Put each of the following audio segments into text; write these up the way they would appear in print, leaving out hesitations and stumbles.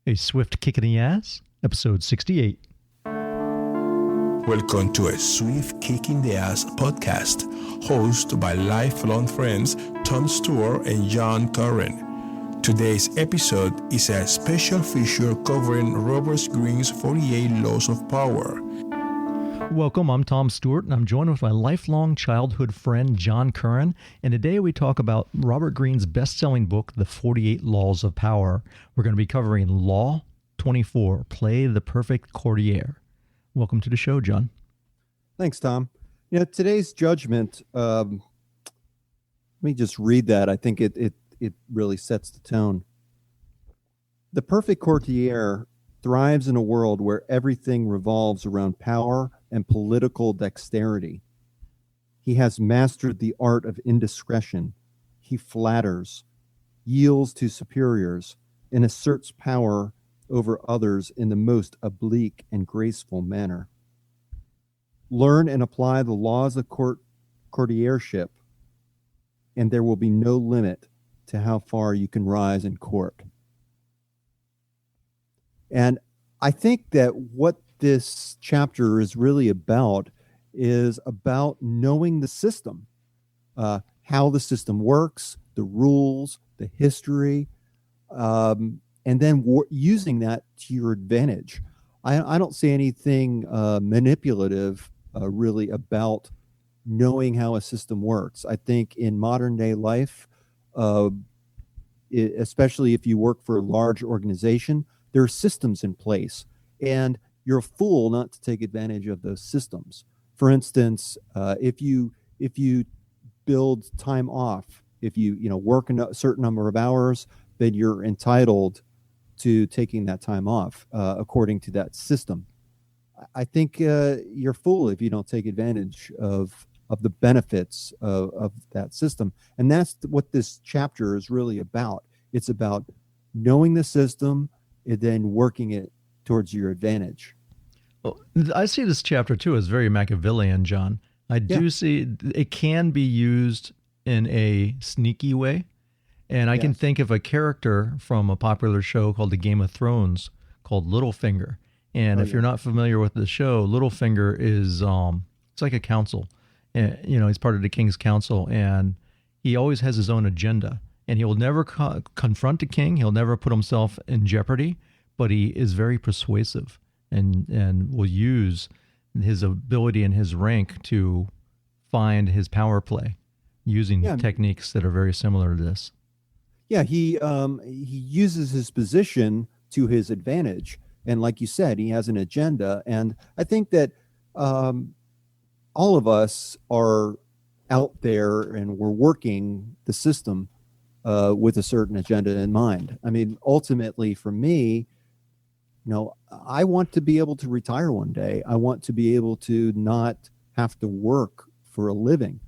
A swift kick in the ass, episode 68. Welcome to a Swift Kick in the Ass podcast, hosted by lifelong friends Tom Stewart and John Curran. Today's episode is a special feature covering Robert Greene's 48 Laws of Power. Welcome, I'm Tom Stewart, and I'm joined with my lifelong childhood friend John Curran, and today we talk about Robert Greene's best-selling book, The 48 Laws of Power. We're going to be covering Law 24, Play the Perfect Courtier. Welcome to the show, John. Thanks, Tom. You know, today's judgment, let me just read that. I think it really sets the tone. The perfect courtier thrives in a world where everything revolves around power and political dexterity. He has mastered the art of indiscretion. He flatters, yields to superiors, and asserts power over others in the most oblique and graceful manner. Learn and apply the laws of courtiership, and there will be no limit to how far you can rise in court. And I think that what this chapter is really about is about knowing the system, how the system works, the rules, the history, and then using that to your advantage. I don't see anything manipulative really about knowing how a system works. I think in modern day life, especially if you work for a large organization, there are systems in place, and you're a fool not to take advantage of those systems. For instance, if you build time off, if you work a certain number of hours, then you're entitled to taking that time off according to that system. I think you're a fool if you don't take advantage of the benefits of that system. And that's what this chapter is really about. It's about knowing the system and then working it towards your advantage. Well, I see this chapter, too, as very Machiavellian, John. I do see it can be used in a sneaky way. And I can think of a character from a popular show called The Game of Thrones called Littlefinger. And if you're not familiar with the show, Littlefinger is it's like a council. He's part of the king's council, and he always has his own agenda. And he will never confront the king. He'll never put himself in jeopardy, but he is very persuasive and will use his ability and his rank to find his power play using techniques that are very similar to this. Yeah, he uses his position to his advantage. And like you said, he has an agenda. And I think that all of us are out there and we're working the system with a certain agenda in mind. I mean, ultimately for me, I want to be able to retire one day. I want to be able to not have to work for a living.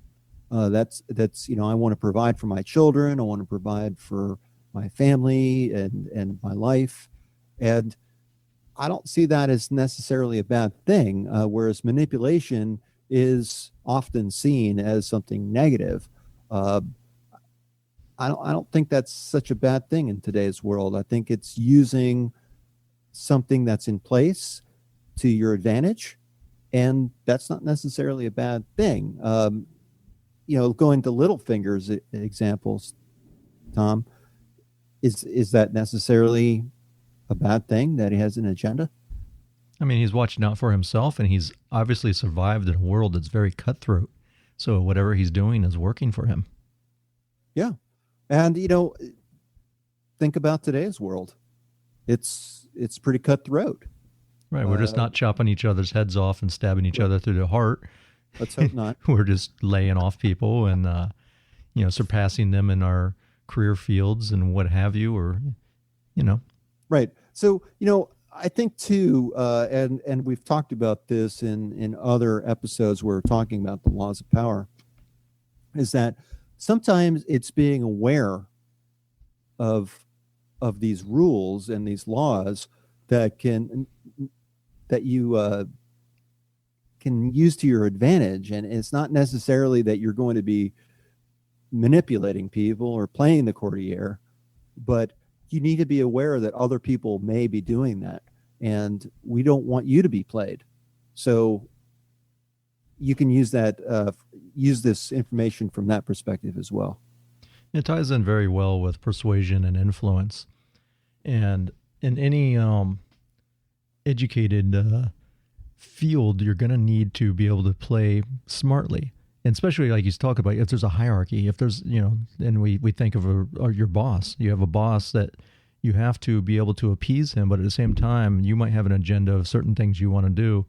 That's I want to provide for my children. I want to provide for my family and my life. And I don't see that as necessarily a bad thing, whereas manipulation is often seen as something negative. I don't think that's such a bad thing in today's world. I think it's using something that's in place to your advantage, and that's not necessarily a bad thing. Going to Littlefinger's examples, Tom, is that necessarily a bad thing that he has an agenda? I mean, he's watching out for himself, and he's obviously survived in a world that's very cutthroat. So whatever he's doing is working for him. Yeah. And, think about today's world. It's pretty cutthroat. Right. We're just not chopping each other's heads off and stabbing each other through the heart. Let's hope not. We're just laying off people and, surpassing them in our career fields and what have you, or. Right. So, I think too, and we've talked about this in other episodes where we're talking about the laws of power, is that sometimes it's being aware of these rules and these laws that you can use to your advantage. And it's not necessarily that you're going to be manipulating people or playing the courtier, but you need to be aware that other people may be doing that, and we don't want you to be played. So you can use this information from that perspective as well. It ties in very well with persuasion and influence. And in any educated field, you're going to need to be able to play smartly. And especially like you talk about, if there's a hierarchy, if there's, and we think of your boss, you have a boss that you have to be able to appease him, but at the same time, you might have an agenda of certain things you want to do.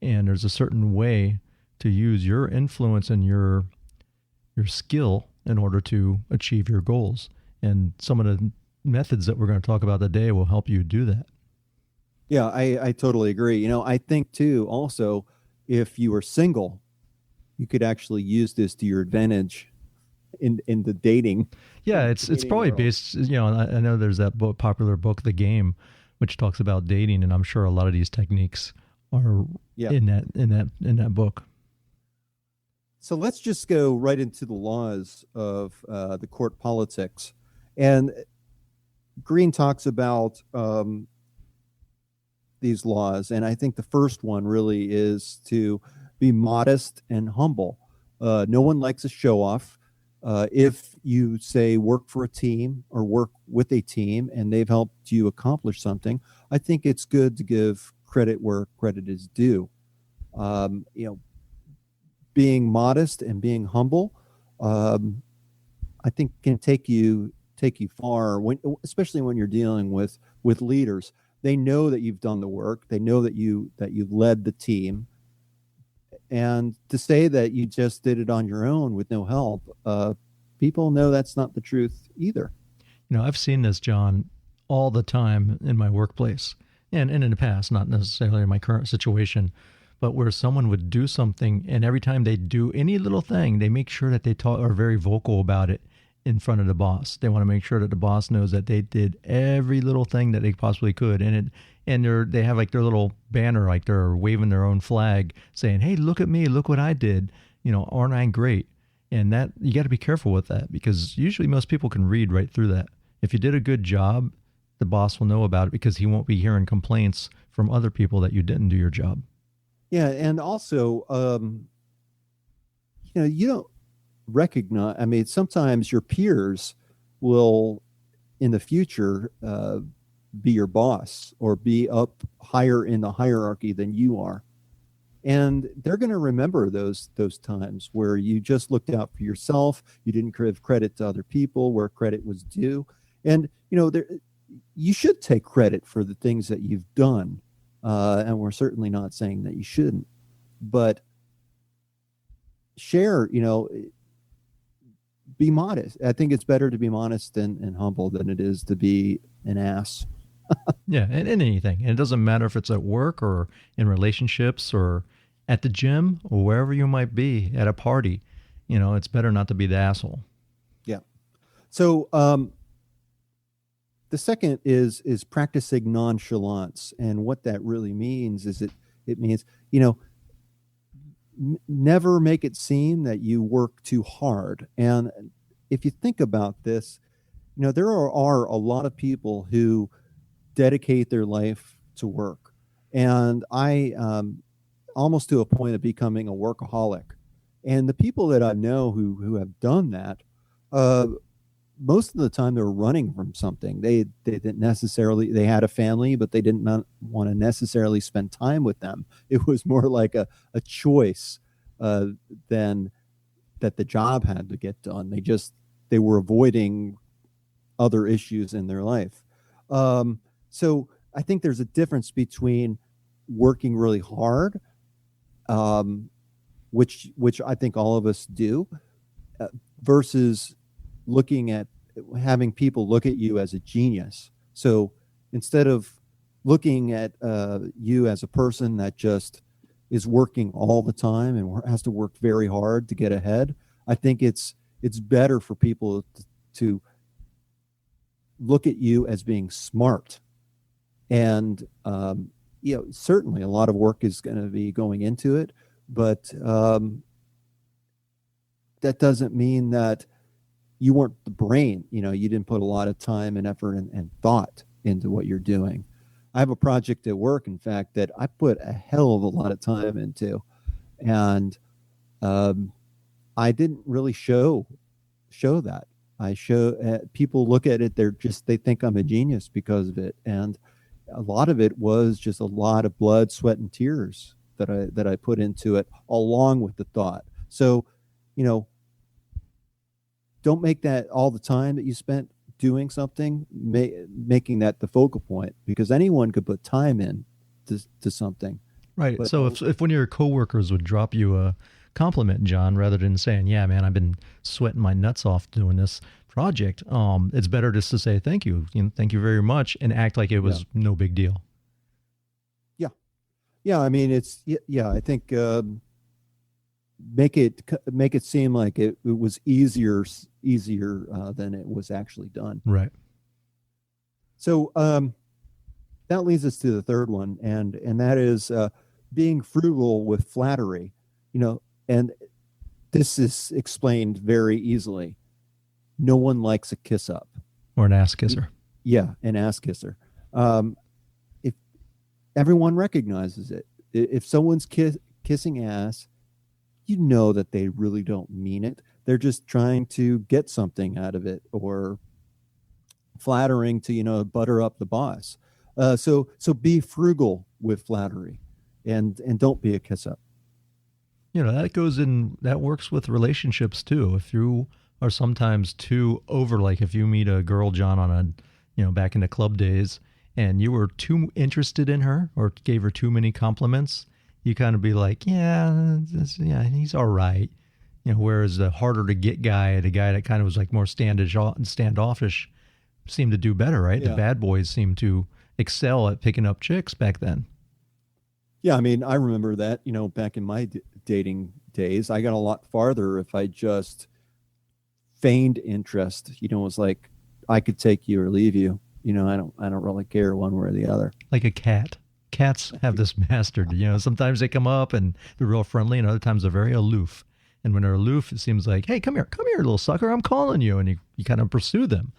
And there's a certain way to use your influence and your skill in order to achieve your goals. And some of the methods that we're going to talk about today will help you do that. Yeah, I totally agree. I think too, also, if you are single, you could actually use this to your advantage in the dating. Yeah, it's probably world. Based, I know there's that popular book, The Game, which talks about dating, and I'm sure a lot of these techniques are in that book. So let's just go right into the laws of the court politics. And Green talks about these laws, and I think the first one really is to be modest and humble. No one likes a show off. If you say work for a team or work with a team and they've helped you accomplish something, I think it's good to give credit where credit is due. Being modest and being humble, I think can take you far, especially when you're dealing with leaders. They know that you've done the work. They know that you led the team. And to say that you just did it on your own with no help, people know that's not the truth either. I've seen this, John, all the time in my workplace and in the past, not necessarily in my current situation, but where someone would do something, and every time they do any little thing, they make sure that they are very vocal about it in front of the boss. They want to make sure that the boss knows that they did every little thing that they possibly could, and they have like their little banner, like they're waving their own flag, saying, "Hey, look at me! Look what I did! Aren't I great?" And that you got to be careful with that, because usually most people can read right through that. If you did a good job, the boss will know about it because he won't be hearing complaints from other people that you didn't do your job. Yeah, and also, you don't recognize. I mean, sometimes your peers will, in the future, be your boss or be up higher in the hierarchy than you are, and they're going to remember those times where you just looked out for yourself. You didn't give credit to other people where credit was due, and you should take credit for the things that you've done. And we're certainly not saying that you shouldn't, but share, be modest. I think it's better to be modest and humble than it is to be an ass. Yeah, and in anything. And it doesn't matter if it's at work or in relationships or at the gym or wherever you might be at a party. It's better not to be the asshole. Yeah. So, the second is practicing nonchalance, and what that really means is it means never make it seem that you work too hard. And if you think about this, there are a lot of people who dedicate their life to work, and I almost to a point of becoming a workaholic. And the people that I know who have done that, most of the time they're running from something. They didn't necessarily, they had a family, but they didn't want to necessarily spend time with them. It was more like a choice than that the job had to get done. They were avoiding other issues in their life. So I think there's a difference between working really hard, which I think all of us do, versus looking at having people look at you as a genius. So instead of looking at you as a person that just is working all the time and has to work very hard to get ahead, I think it's better for people to look at you as being smart. And certainly a lot of work is going to be going into it, but that doesn't mean that you weren't the brain. You didn't put a lot of time and effort and thought into what you're doing. I have a project at work, in fact, that I put a hell of a lot of time into, and I didn't really show that. I show people look at it, they think I'm a genius because of it, and a lot of it was just a lot of blood, sweat, and tears that I put into it, along with the thought. So, don't make that all the time that you spent doing something, making that the focal point, because anyone could put time in to something. Right. But, so if one of your coworkers would drop you a compliment, John, rather than saying, "Yeah, man, I've been sweating my nuts off doing this project," it's better just to say thank you, thank you very much, and act like it was no big deal. Yeah. I mean, I think make it seem like it was easier than it was actually done. Right. So that leads us to the third one, and that is being frugal with flattery. And this is explained very easily. No one likes a kiss up or an ass kisser. Yeah, an ass kisser. If everyone recognizes it, if someone's kissing ass, that they really don't mean it. They're just trying to get something out of it, or flattering to butter up the boss. So be frugal with flattery, and don't be a kiss up. That works with relationships too. If you are sometimes too over, like if you meet a girl, John, on back in the club days, and you were too interested in her or gave her too many compliments, you kind of be like, yeah, he's all right. Whereas the harder to get guy, the guy that kind of was like more standoffish, seemed to do better, right? Yeah. The bad boys seemed to excel at picking up chicks back then. Yeah, I mean, I remember that, back in my dating days, I got a lot farther if I just feigned interest. It was like, I could take you or leave you. I don't really care one way or the other. Like a cat. Cats have this mastered, sometimes they come up and they're real friendly, and other times they're very aloof. And when they're aloof, it seems like, hey, come here, little sucker, I'm calling you. And you kind of pursue them.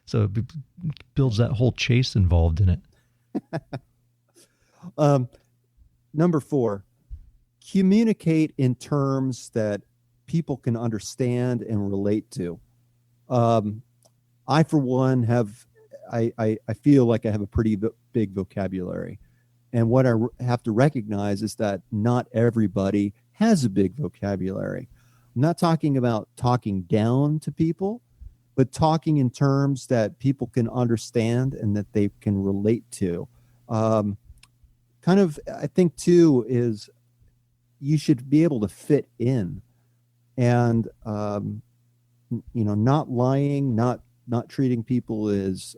So it builds that whole chase involved in it. Number 4, communicate in terms that people can understand and relate to. I, for one, I feel like I have a pretty big vocabulary. And what I have to recognize is that not everybody has a big vocabulary. I'm not talking about talking down to people, but talking in terms that people can understand and that they can relate to. I think too, is you should be able to fit in, and not lying, not treating people as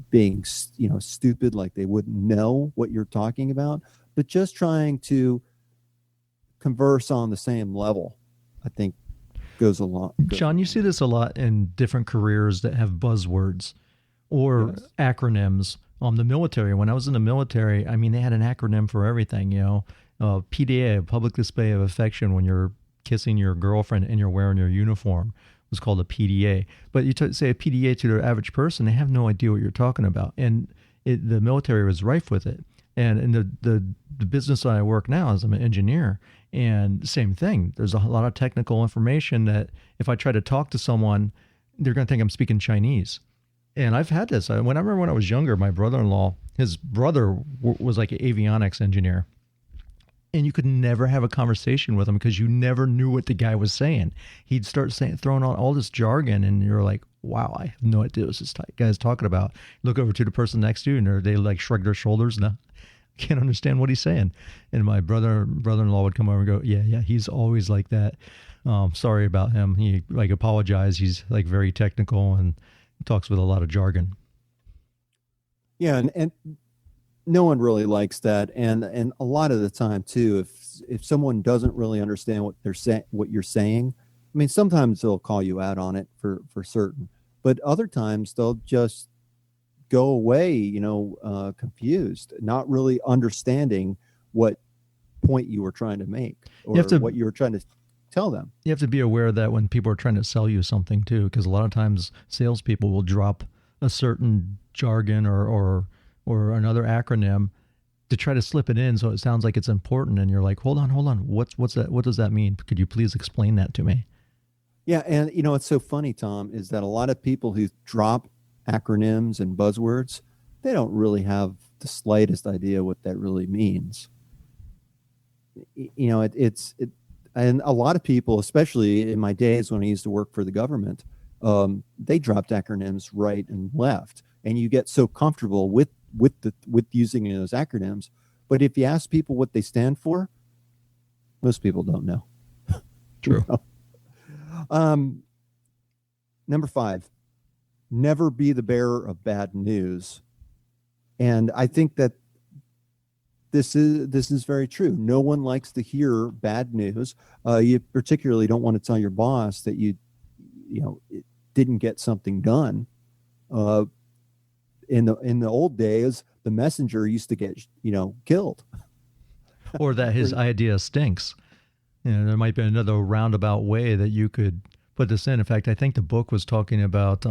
being stupid, like they wouldn't know what you're talking about, but just trying to converse on the same level, I think goes a lot. John, you see this a lot in different careers that have buzzwords or acronyms. The military, when I was in the military, I mean, they had an acronym for everything, PDA, public display of affection, when you're kissing your girlfriend and you're wearing your uniform, was called a PDA. But you say a PDA to the average person, they have no idea what you're talking about. And the military was rife with it. And in the business that I work now is I'm an engineer, and same thing. There's a lot of technical information that if I try to talk to someone, they're going to think I'm speaking Chinese. And I've had this. I remember when I was younger, my brother-in-law, his brother was like an avionics engineer. And you could never have a conversation with him because you never knew what the guy was saying. He'd start throwing out all this jargon, and you're like, wow, I have no idea what this guy's talking about. Look over to the person next to you, and they like shrug their shoulders. No, can't understand what he's saying. And my brother-in-law would come over and go, yeah, he's always like that. Sorry about him. He like apologized. He's like very technical and talks with a lot of jargon. Yeah, and no one really likes that, and a lot of the time too, if someone doesn't really understand what they're saying, what you're saying, I mean, sometimes they'll call you out on it for certain, but other times they'll just go away, confused, not really understanding what point you were trying to make, or what you were trying to tell them. You have to be aware of that when people are trying to sell you something too, because a lot of times salespeople will drop a certain jargon or another acronym to try to slip it in so it sounds like it's important, and you're like, hold on, what's that? What does that mean? Could you please explain that to me? Yeah, and it's so funny, Tom, is that a lot of people who drop acronyms and buzzwords, they don't really have the slightest idea what that really means. And a lot of people, especially in my days when I used to work for the government, they dropped acronyms right and left, and you get so comfortable with using those acronyms. But if you ask people what they stand for, most people don't know. True. Number 5, never be the bearer of bad news. And I think that this is very true. No one likes to hear bad news. You particularly don't want to tell your boss that you didn't get something done. In the old days, the messenger used to get killed, or that his idea stinks. There might be another roundabout way that you could put this in. In fact, I think the book was talking about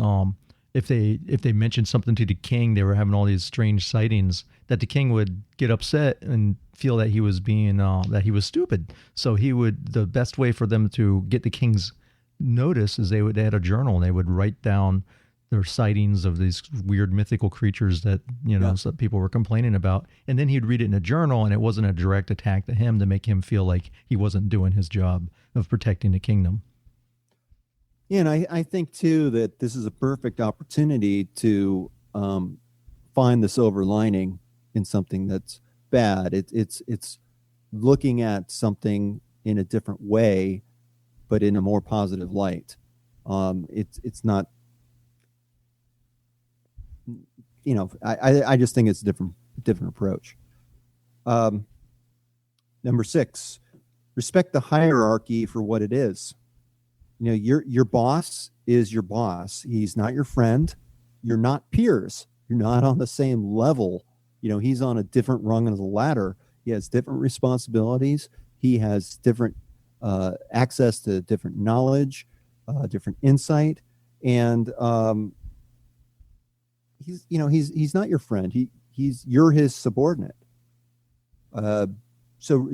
if they mentioned something to the king, they were having all these strange sightings, that the king would get upset and feel that he was being that he was stupid. So the best way for them to get the king's notice is they had a journal, and they would write down their sightings of these weird mythical creatures that some people were complaining about, and then he'd read it in a journal, and it wasn't a direct attack to him to make him feel like he wasn't doing his job of protecting the kingdom. Yeah, and I think too that this is a perfect opportunity to find the silver lining in something that's bad. It's looking at something in a different way, but in a more positive light. It's not. I just think it's a different approach. Number 6, respect the hierarchy for what it is. Your boss is your boss. He's not your friend. You're not peers. You're not on the same level. He's on a different rung of the ladder. He has different responsibilities. He has different access to different knowledge, different insight, and he's not your friend. You're his subordinate. So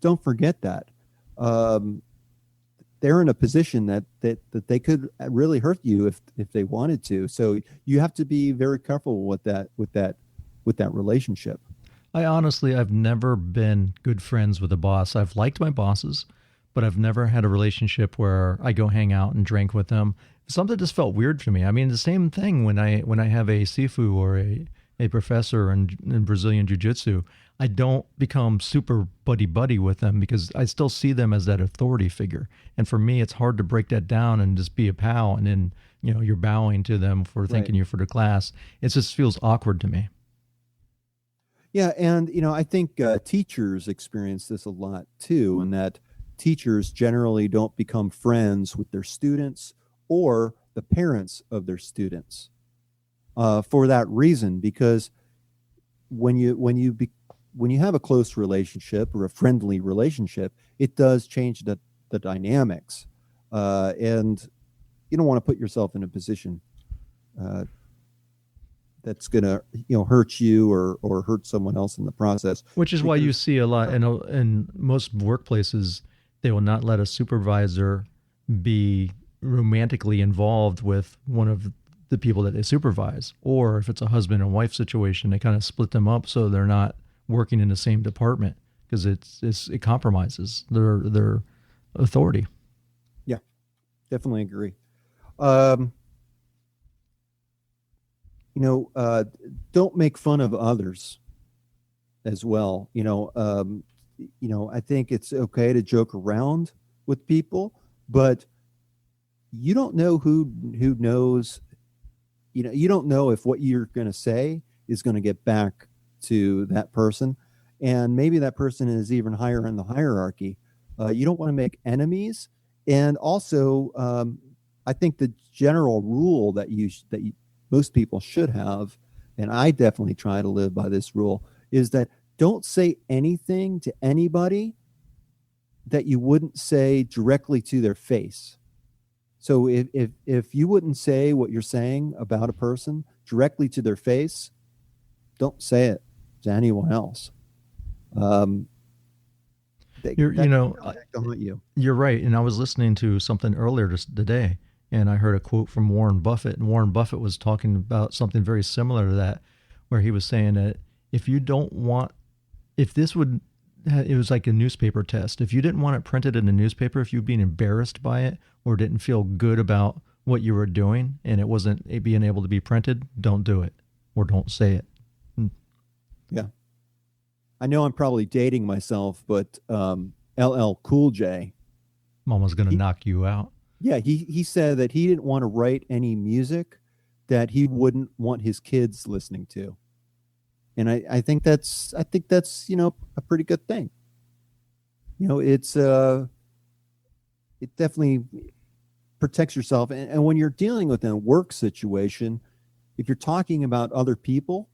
don't forget that. They're in a position that they could really hurt you if they wanted to. So you have to be very careful with that relationship. I've never been good friends with a boss. I've liked my bosses, but I've never had a relationship where I go hang out and drink with them. Something just felt weird to me. I mean, the same thing when I have a Sifu or a professor in Brazilian Jiu-Jitsu, I don't become super buddy-buddy with them because I still see them as that authority figure. And for me, it's hard to break that down and just be a pal. And then, you're bowing to them for thanking you for the class. It just feels awkward to me. Yeah. And, I think teachers experience this a lot too, in that teachers generally don't become friends with their students or the parents of their students for that reason, because when you have a close relationship or a friendly relationship, it does change the dynamics, and you don't want to put yourself in a position that's going to hurt you or hurt someone else in the process. Which is why you see a lot in most workplaces, they will not let a supervisor be romantically involved with one of the people that they supervise, or if it's a husband and wife situation, they kind of split them up so they're not working in the same department, because it compromises their authority. Yeah, definitely agree. Don't make fun of others as well. I think it's okay to joke around with people, but you don't know who knows. You don't know if what you're going to say is going to get back to that person, and maybe that person is even higher in the hierarchy. You don't want to make enemies, and also I think the general rule that most people should have, and I definitely try to live by this rule, is that don't say anything to anybody that you wouldn't say directly to their face. So if you wouldn't say what you're saying about a person directly to their face, don't say it to anyone else. You're right. And I was listening to something earlier today, and I heard a quote from Warren Buffett, and Warren Buffett was talking about something very similar to that, where he was saying that if you don't want, if this would, it was like a newspaper test. If you didn't want it printed in a newspaper, if you'd been embarrassed by it or didn't feel good about what you were doing and it wasn't being able to be printed, don't do it or don't say it. Yeah. I know I'm probably dating myself, but LL Cool J. Mama's going to knock you out. Yeah, he said that he didn't want to write any music that he wouldn't want his kids listening to. And I think that's a pretty good thing. It definitely protects yourself. And when you're dealing with a work situation, if you're talking about other people,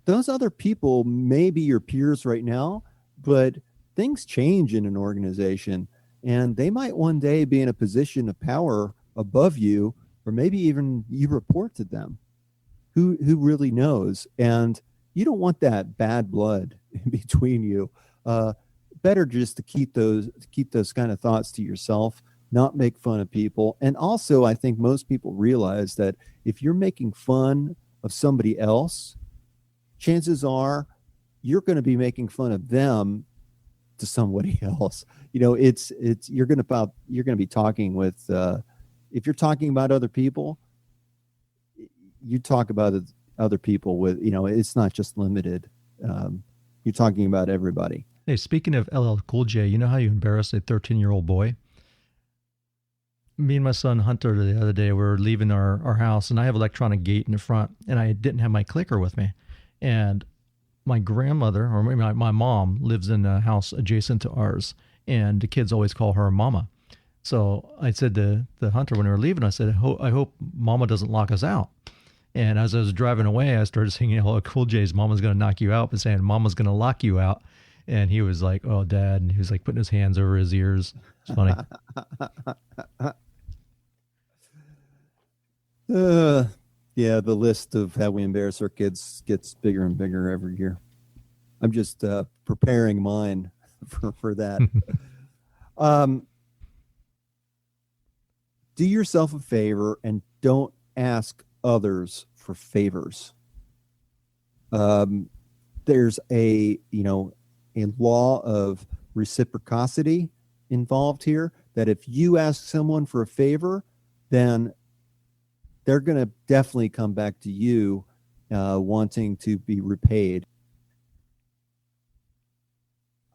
those other people may be your peers right now, but things change in an organization and they might one day be in a position of power above you, or maybe even you report to them. Who really knows? And you don't want that bad blood in between you. Better just to keep those kind of thoughts to yourself, not make fun of people. And also, I think most people realize that if you're making fun of somebody else, chances are you're going to be making fun of them to somebody else. You're going to be talking with, if you're talking about other people, you talk about other people with, it's not just limited. You're talking about everybody. Hey, speaking of LL Cool J, you know how you embarrass a 13-year-old boy? Me and my son Hunter the other day, we were leaving our house, and I have electronic gate in the front, and I didn't have my clicker with me. And my grandmother, or maybe my mom, lives in a house adjacent to ours, and the kids always call her Mama. So I said to Hunter when we were leaving, I said, I hope Mama doesn't lock us out. And as I was driving away, I started singing LL Cool J's "Mama's Gonna Knock You Out," but saying "Mama's Gonna Lock You Out." And he was like, "Oh, Dad," and he was like putting his hands over his ears. It's funny. Yeah, the list of how we embarrass our kids gets bigger and bigger every year. I'm just preparing mine for that. Do yourself a favor and don't ask others for favors. There's a law of reciprocity involved here, that if you ask someone for a favor, then they're going to definitely come back to you wanting to be repaid.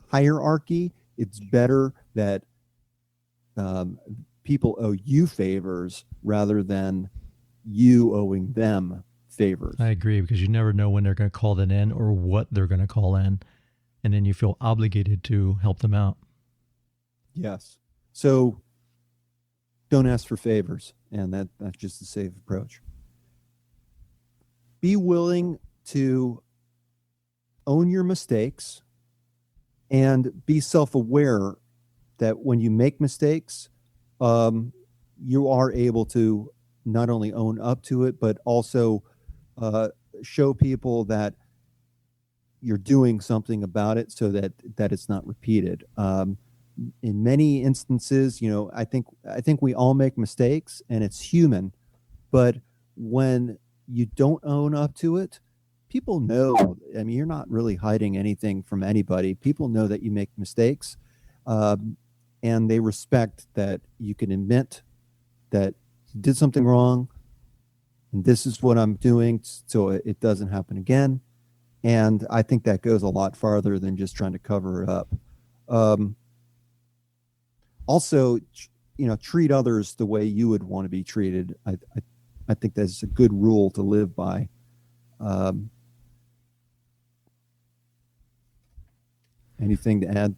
Hierarchy, it's better that people owe you favors rather than you owing them favors. I agree, because you never know when they're going to call that in or what they're going to call in, and then you feel obligated to help them out. Yes. So don't ask for favors, and that's just a safe approach. Be willing to own your mistakes and be self-aware that when you make mistakes, you are able to not only own up to it, but also show people that you're doing something about it so that it's not repeated. In many instances, I think we all make mistakes and it's human, but when you don't own up to it, people know. I mean, you're not really hiding anything from anybody. People know that you make mistakes, and they respect that you can admit that you did something wrong, and this is what I'm doing so it doesn't happen again. And I think that goes a lot farther than just trying to cover it up. Also, treat others the way you would want to be treated. I think that's a good rule to live by. Anything to add?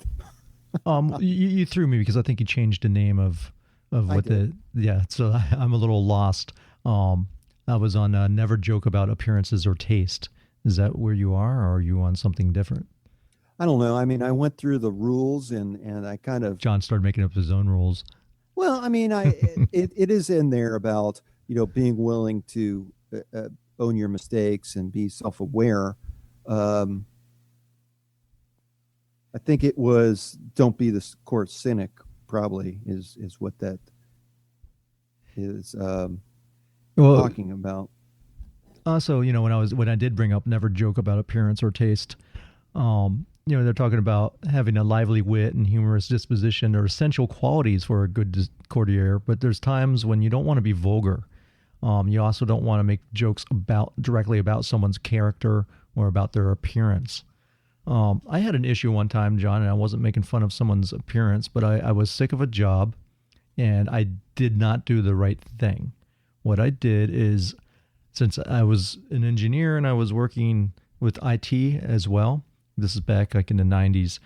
You threw me because I think you changed the name of what so I'm a little lost. I was on Never Joke About Appearances or Taste. Is that where you are, or are you on something different? I don't know. I mean, I went through the rules and I kind of, John started making up his own rules. well, I mean, it is in there about, being willing to own your mistakes and be self-aware. Um, I think it was don't be the court cynic probably is what that is Well, talking about. also, when I did bring up never joke about appearance or taste, they're talking about having a lively wit and humorous disposition are essential qualities for a good courtier. But there's times when you don't want to be vulgar. You also don't want to make jokes directly about someone's character or about their appearance. I had an issue one time, John, and I wasn't making fun of someone's appearance, but I was sick of a job and I did not do the right thing. What I did is, since I was an engineer and I was working with IT as well, this is back like in the 90s,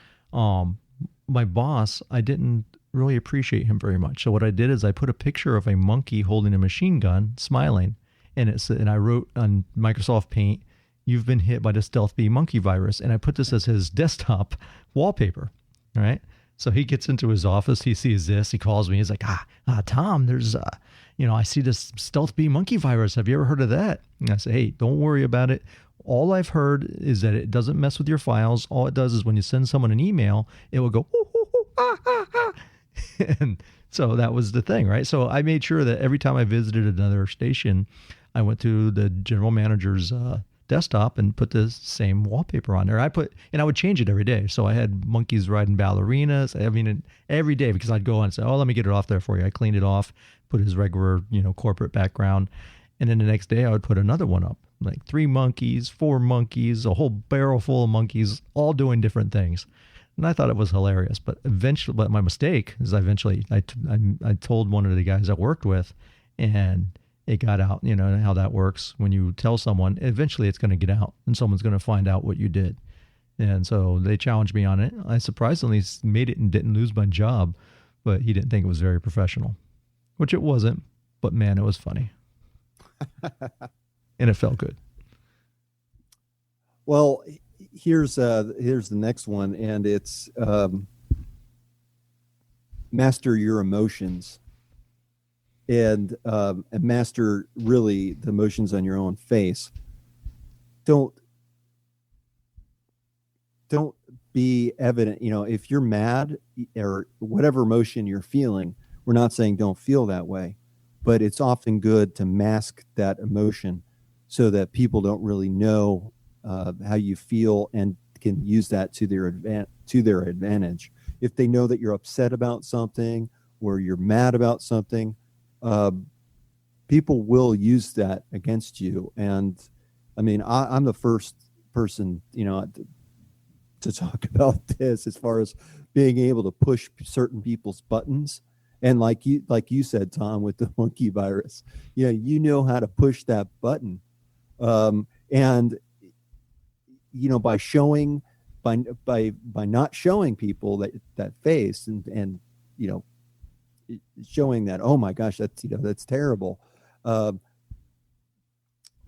my boss, I didn't really appreciate him very much. So what I did is I put a picture of a monkey holding a machine gun, smiling, and I wrote on Microsoft Paint, "You've been hit by the Stealth B monkey virus," and I put this as his desktop wallpaper. All right. So he gets into his office, he sees this, he calls me, he's like, Tom, there's, I see this Stealth B monkey virus. Have you ever heard of that? And I say, hey, don't worry about it. All I've heard is that it doesn't mess with your files. All it does is when you send someone an email, it will go, ooh, ooh, ooh, ah, ah, ah. And so that was the thing, right? So I made sure that every time I visited another station, I went to the general manager's desktop and put the same wallpaper on there. I would change it every day. So I had monkeys riding ballerinas. I mean, every day, because I'd go on and say, oh, let me get it off there for you. I cleaned it off, put his regular, corporate background. And then the next day I would put another one up, like 3 monkeys, 4 monkeys, a whole barrel full of monkeys, all doing different things. And I thought it was hilarious. But my mistake is I told one of the guys I worked with, and it got out. You know how that works. When you tell someone, eventually it's going to get out and someone's going to find out what you did. And so they challenged me on it. I surprisingly made it and didn't lose my job, but he didn't think it was very professional, which it wasn't. But man, it was funny. And it felt good. Well, here's the next one, and it's master your emotions, and master really the emotions on your own face. Don't be evident. If you're mad or whatever emotion you're feeling, we're not saying don't feel that way, but it's often good to mask that emotion so that people don't really know how you feel and can use that to their advantage. If they know that you're upset about something or you're mad about something, people will use that against you. And I mean, I'm the first person, to talk about this as far as being able to push certain people's buttons. And like you said, Tom, with the monkey virus, you know how to push that button. And by showing, by not showing people that face and showing that, oh my gosh, that's terrible.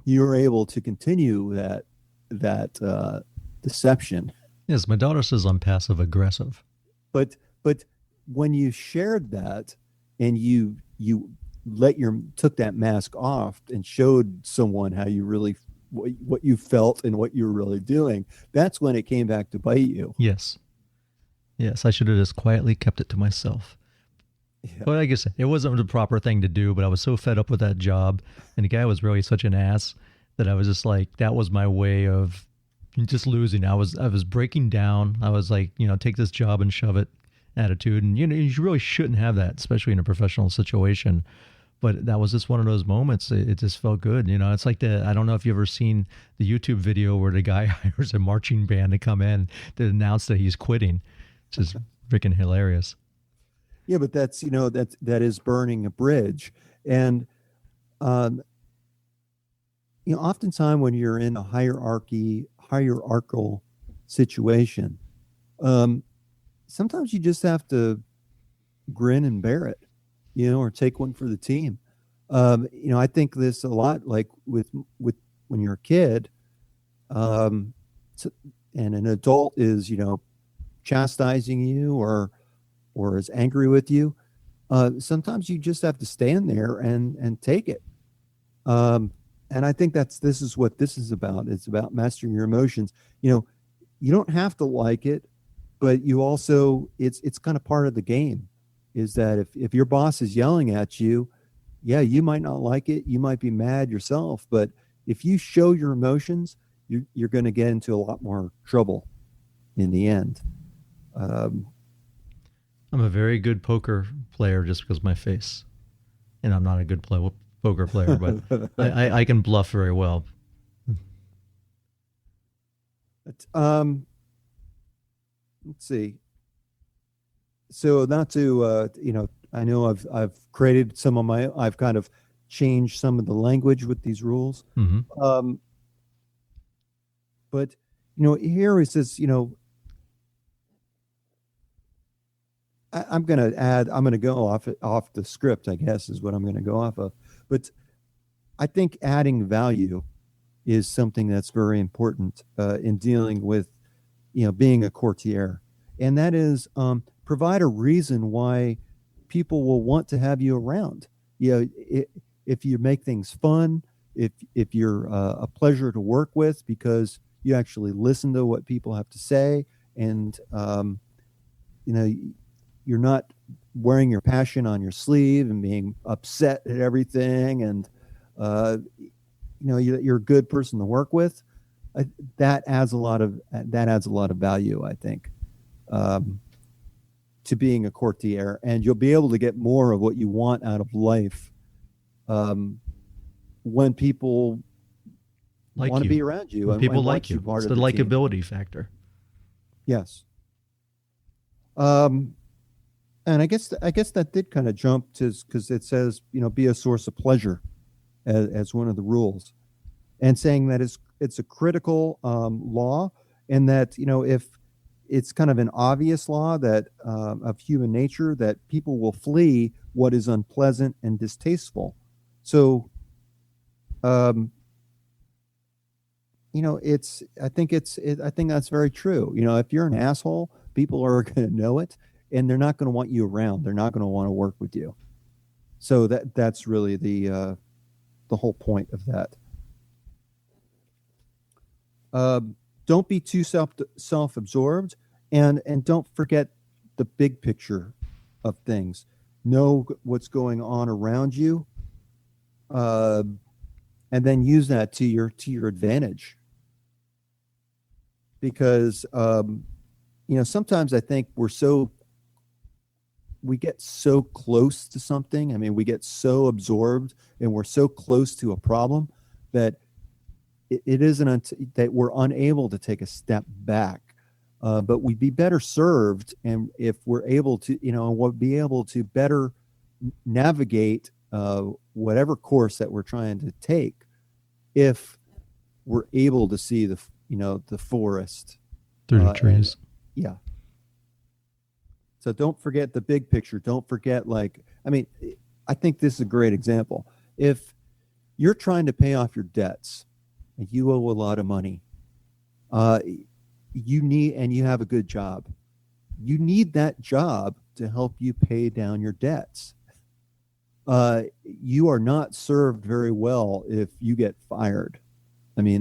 You're able to continue that deception. Yes, my daughter says I'm passive aggressive. But when you shared that and you took that mask off and showed someone how you really what you felt and what you were really doing, that's when it came back to bite you. Yes, I should have just quietly kept it to myself. Yeah. But like I said, it wasn't the proper thing to do, but I was so fed up with that job, and the guy was really such an ass that I was just like, that was my way of just losing. I was breaking down. I was like, take this job and shove it attitude. And, you really shouldn't have that, especially in a professional situation. But that was just one of those moments. It just felt good. It's like I don't know if you've ever seen the YouTube video where the guy hires a marching band to come in to announce that he's quitting. It's just freaking hilarious. Yeah, but that's, that is burning a bridge. And, oftentimes when you're in a hierarchical situation, sometimes you just have to grin and bear it, or take one for the team. I think this a lot, like with when you're a kid, so an adult is, chastising you or is angry with you, sometimes you just have to stand there and take it. And I think this is what this is about. It's about mastering your emotions. You don't have to like it, but you also, it's kind of part of the game, is that if your boss is yelling at you, yeah, you might not like it. You might be mad yourself, but if you show your emotions, you're going to get into a lot more trouble in the end. I'm a very good poker player just because of my face, and I'm not a good poker player, but I can bluff very well. Let's see. So not to, I know I've created I've kind of changed some of the language with these rules. Mm-hmm. But, here it says, I'm going to go off the script, I guess, is what I'm going to go off of. But I think adding value is something that's very important in dealing with, being a courtier. And that is provide a reason why people will want to have you around. If you make things fun, if you're a pleasure to work with because you actually listen to what people have to say, and you're not wearing your passion on your sleeve and being upset at everything, and you're a good person to work with. That adds a lot of value, I think, to being a courtier, and you'll be able to get more of what you want out of life when people want to be around you, when and people like you. Part it's of the likability team. factor. Yes. And I guess that did kind of jump to, because it says, be a source of pleasure as one of the rules, and saying that it's a critical law, and that, if it's kind of an obvious law that of human nature, that people will flee what is unpleasant and distasteful. So, I think that's very true. If you're an asshole, people are going to know it, and they're not going to want you around. They're not going to want to work with you. So that's really the whole point of that. Don't be too self-absorbed, and don't forget the big picture of things. Know what's going on around you, and then use that to your advantage. Because sometimes I think we get so close to something. I mean, we get so absorbed, and we're so close to a problem that it isn't that we're unable to take a step back. But we'd be better served, and if we're able to, we'll be able to better navigate whatever course that we're trying to take, if we're able to see the forest through the trees. Yeah. So don't forget the big picture. Don't forget, I think this is a great example. If you're trying to pay off your debts and you owe a lot of money, and you have a good job, you need that job to help you pay down your debts. You are not served very well if you get fired. I mean,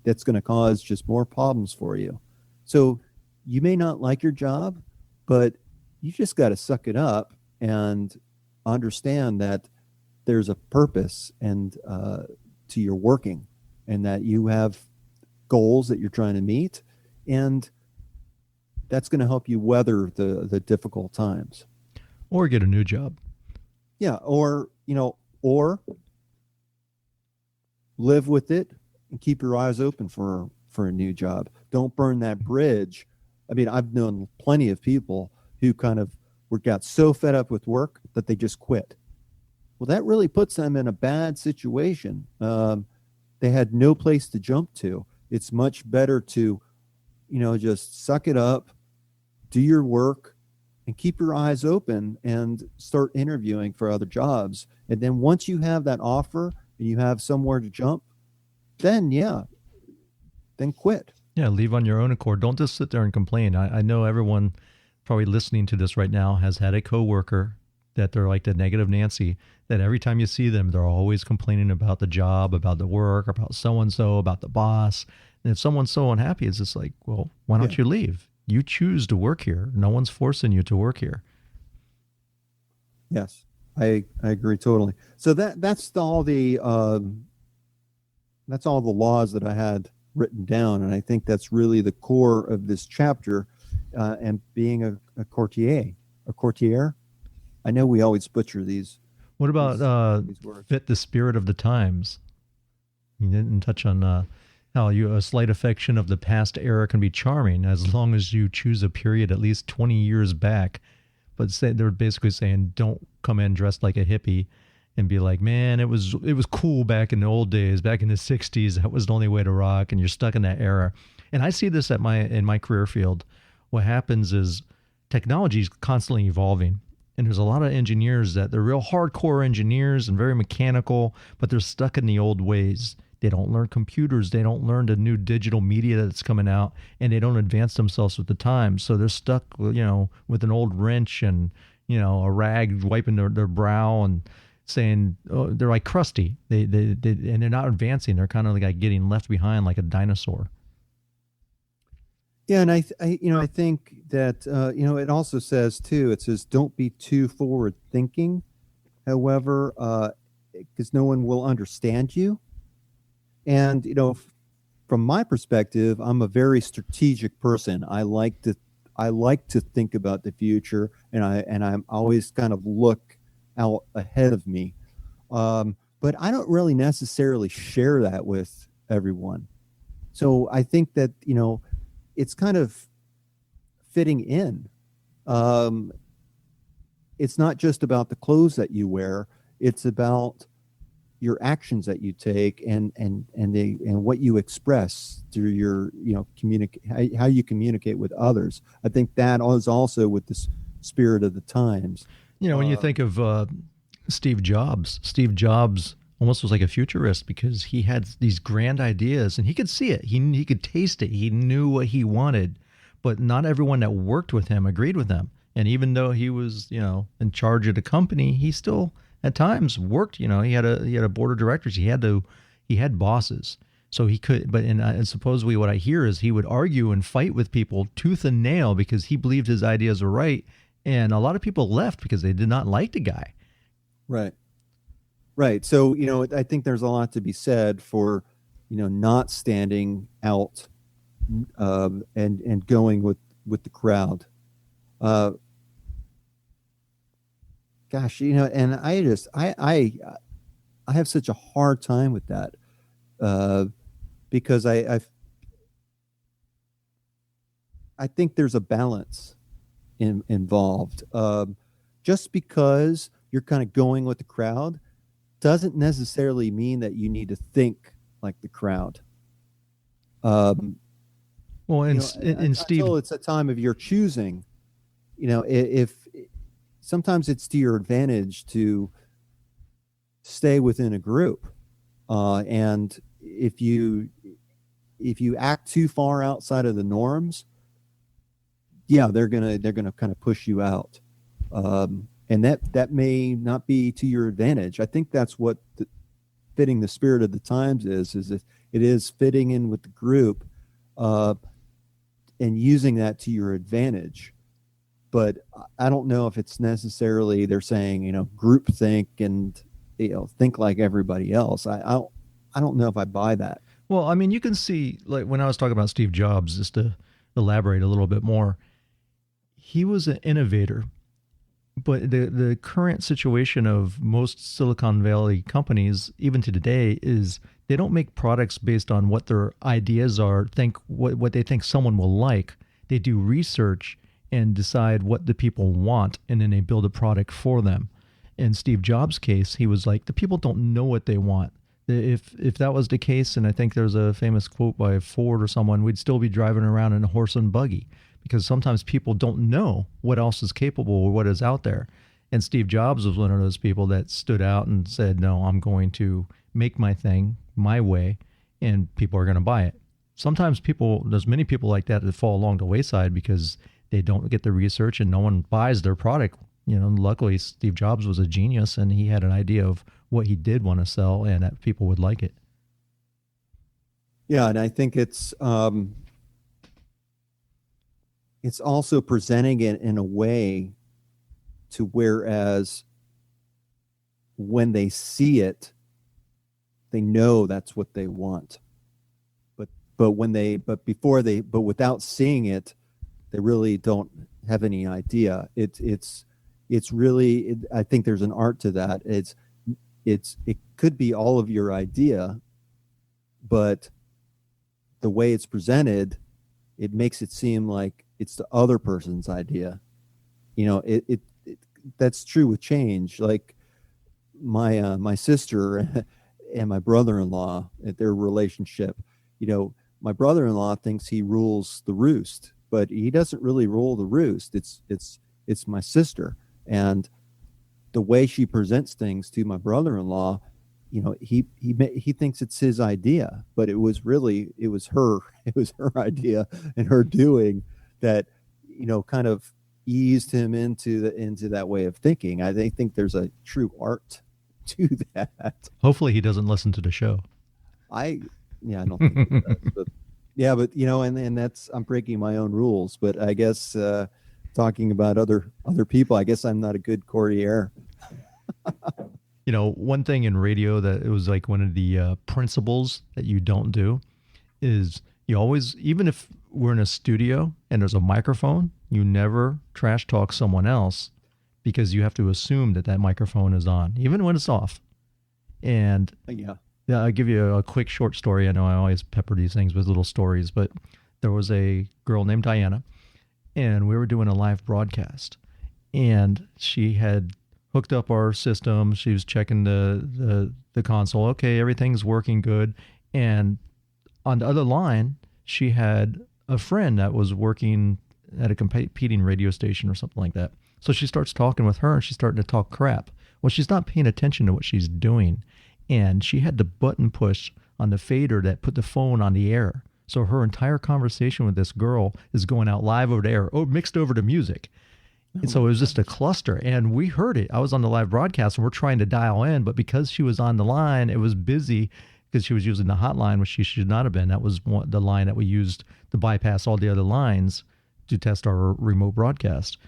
that's going to cause just more problems for you. So you may not like your job, but you just got to suck it up and understand that there's a purpose and to your working, and that you have goals that you're trying to meet, and that's going to help you weather the difficult times. Or get a new job. Yeah, or live with it and keep your eyes open for a new job. Don't burn that bridge. I mean, I've known plenty of people who kind of got so fed up with work that they just quit. Well, that really puts them in a bad situation. They had no place to jump to. It's much better to, just suck it up, do your work, and keep your eyes open and start interviewing for other jobs. And then once you have that offer and you have somewhere to jump, then quit. Yeah, leave on your own accord. Don't just sit there and complain. I know everyone probably listening to this right now has had a coworker that they're like the negative Nancy, that every time you see them, they're always complaining about the job, about the work, about so-and-so, about the boss. And if someone's so unhappy, it's just like, well, why don't you leave? You choose to work here. No one's forcing you to work here. Yes, I agree totally. So that's all the laws that I had written down, and I think that's really the core of this chapter. And being a courtier, I know we always butcher these. What about these words. Fit the spirit of the times? You didn't touch on how a slight affection of the past era can be charming as long as you choose a period at least 20 years back. But they're basically saying don't come in dressed like a hippie and be like, man, it was cool back in the old days, back in the 60s. That was the only way to rock, and you're stuck in that era. And I see this in my career field. What happens is technology is constantly evolving. And there's a lot of engineers that they're real hardcore engineers and very mechanical, but they're stuck in the old ways. They don't learn computers. They don't learn the new digital media that's coming out, and they don't advance themselves with the times. So they're stuck, with an old wrench and, a rag wiping their brow and saying, oh, they're like crusty. They and they're not advancing. They're kind of like getting left behind like a dinosaur. Yeah, and I think that it also says too. It says don't be too forward thinking. However, because no one will understand you. And from my perspective, I'm a very strategic person. I like to think about the future, and I'm always kind of look out ahead of me. But I don't really necessarily share that with everyone. So I think that it's kind of fitting in. It's not just about the clothes that you wear. It's about your actions that you take and what you express through your how you communicate with others. I think that is also with the spirit of the times. When you think of Steve Jobs almost was like a futurist because he had these grand ideas and he could see it. He could taste it. He knew what he wanted, but not everyone that worked with him agreed with him. And even though he was, in charge of the company, he still at times worked. He had a board of directors. He had bosses. So he could, and supposedly what I hear is he would argue and fight with people tooth and nail because he believed his ideas were right. And a lot of people left because they did not like the guy. Right. Right. So, I think there's a lot to be said for, not standing out and going with the crowd. Gosh, and I have such a hard time with that because I think there's a balance involved. Just because you're kind of going with the crowd doesn't necessarily mean that you need to think like the crowd. Well, and Steve, until it's a time of your choosing, if sometimes it's to your advantage to stay within a group, and if you act too far outside of the norms, they're gonna kind of push you out. And that may not be to your advantage. I think that's what fitting the spirit of the times is it is fitting in with the group and using that to your advantage. But I don't know if it's necessarily they're saying, group think and, think like everybody else. I don't know if I buy that. Well, I mean, you can see, like when I was talking about Steve Jobs, just to elaborate a little bit more, he was an innovator. But the current situation of most Silicon Valley companies, even to today, is they don't make products based on what their ideas are, what they think someone will like. They do research and decide what the people want, and then they build a product for them. In Steve Jobs' case, he was like, the people don't know what they want. If that was the case, and I think there's a famous quote by Ford or someone, we'd still be driving around in a horse and buggy. Because sometimes people don't know what else is capable or what is out there. And Steve Jobs was one of those people that stood out and said, no, I'm going to make my thing my way, and people are going to buy it. sometimes there's many people like that fall along the wayside because they don't get the research and no one buys their product. Luckily Steve Jobs was a genius and he had an idea of what he did want to sell and that people would like it. Yeah, and I think it's also presenting it in a way to whereas when they see it, they know that's what they want. But without seeing it, they really don't have any idea. It's really, I think there's an art to that. It could be all of your idea, but the way it's presented, it makes it seem like it's the other person's idea. That's true with change. Like my sister and my brother-in-law, their relationship, my brother-in-law thinks he rules the roost, but he doesn't really rule the roost. It's my sister. And the way she presents things to my brother-in-law, he thinks it's his idea, but it was her idea and her doing that, kind of eased him into that way of thinking. I think there's a true art to that. Hopefully he doesn't listen to the show. I don't think he does, but yeah, but and that's, I'm breaking my own rules, but I guess talking about other people, I guess I'm not a good courtier. One thing in radio that it was like one of the principles that you don't do is you always, even if we're in a studio and there's a microphone, you never trash talk someone else because you have to assume that microphone is on, even when it's off. And yeah, I'll give you a quick short story. I know I always pepper these things with little stories, but there was a girl named Diana, and we were doing a live broadcast, and she had hooked up our system. She was checking the console. Okay, everything's working good. And on the other line, she had a friend that was working at a competing radio station or something like that. So she starts talking with her, and she's starting to talk crap. Well, she's not paying attention to what she's doing. And she had the button push on the fader that put the phone on the air. So her entire conversation with this girl is going out live over the air, mixed over to music. And so it was just a cluster, and we heard it. I was on the live broadcast, and we're trying to dial in, but because she was on the line, it was busy because she was using the hotline, which she should not have been. That was the line that we used to bypass all the other lines to test our remote broadcast.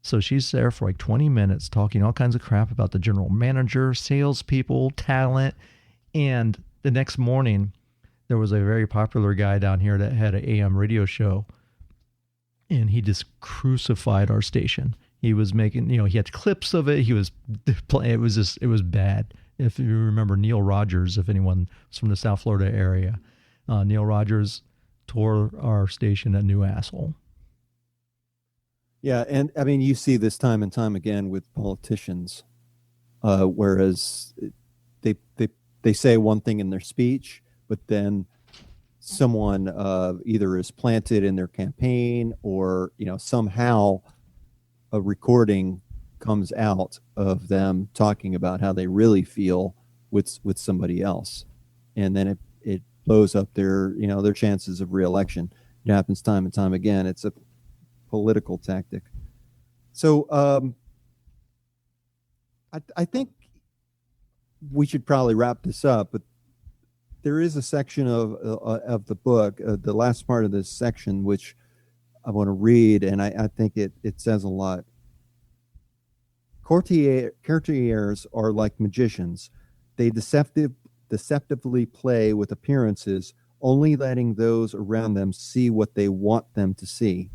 So she's there for like 20 minutes talking all kinds of crap about the general manager, salespeople, talent. And the next morning, there was a very popular guy down here that had an AM radio show, and he just crucified our station. He was making, he had clips of it. He was playing. It was bad. If you remember Neil Rogers, if anyone was from the South Florida area, Neil Rogers tore our station a new asshole. Yeah, and I mean, you see this time and time again with politicians, whereas they say one thing in their speech, but then someone either is planted in their campaign or somehow a recording comes out of them talking about how they really feel with somebody else, and then it blows up their chances of reelection. It happens time and time again. It's a political tactic. So I think we should probably wrap this up, but there is a section of the book, the last part of this section, which I want to read, and I think it says a lot. Courtiers are like magicians. They deceptively play with appearances, only letting those around them see what they want them to see.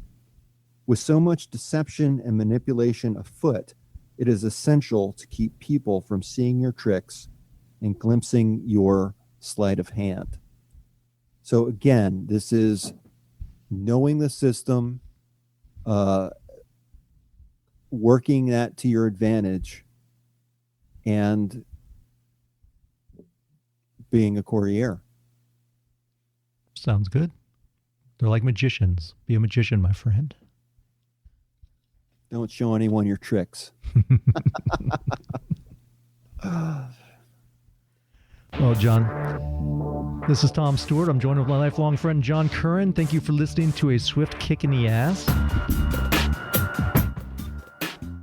With so much deception and manipulation afoot, it is essential to keep people from seeing your tricks and glimpsing your sleight of hand. So again, this is knowing the system, working that to your advantage, and being a courtier. Sounds good. They're like magicians. Be a magician, my friend. Don't show anyone your tricks. Well, John, this is Tom Stewart. I'm joined with my lifelong friend, John Curran. Thank you for listening to A Swift Kick in the Ass.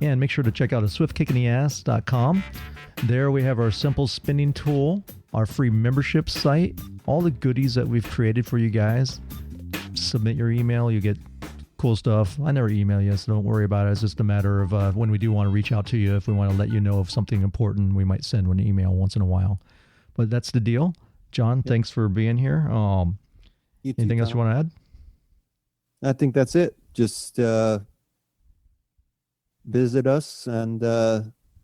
And make sure to check out swiftkickinass.com. There we have our simple spinning tool, our free membership site, all the goodies that we've created for you guys. Submit your email, you get cool stuff. I never email you, so don't worry about it. It's just a matter of when we do want to reach out to you, if we want to let you know of something important, we might send an email once in a while. But that's the deal. John, thanks for being here. Anything else you want to add? I think that's it. Just visit us and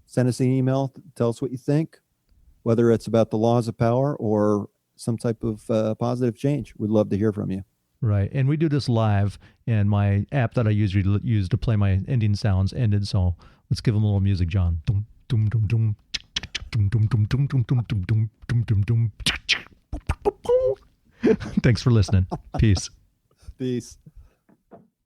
send us an email. Tell us what you think, whether it's about the laws of power or some type of positive change. We'd love to hear from you. Right. And we do this live, and my app that I usually use to play my ending sounds ended. So let's give them a little music, John. Thanks for listening. Peace. Peace.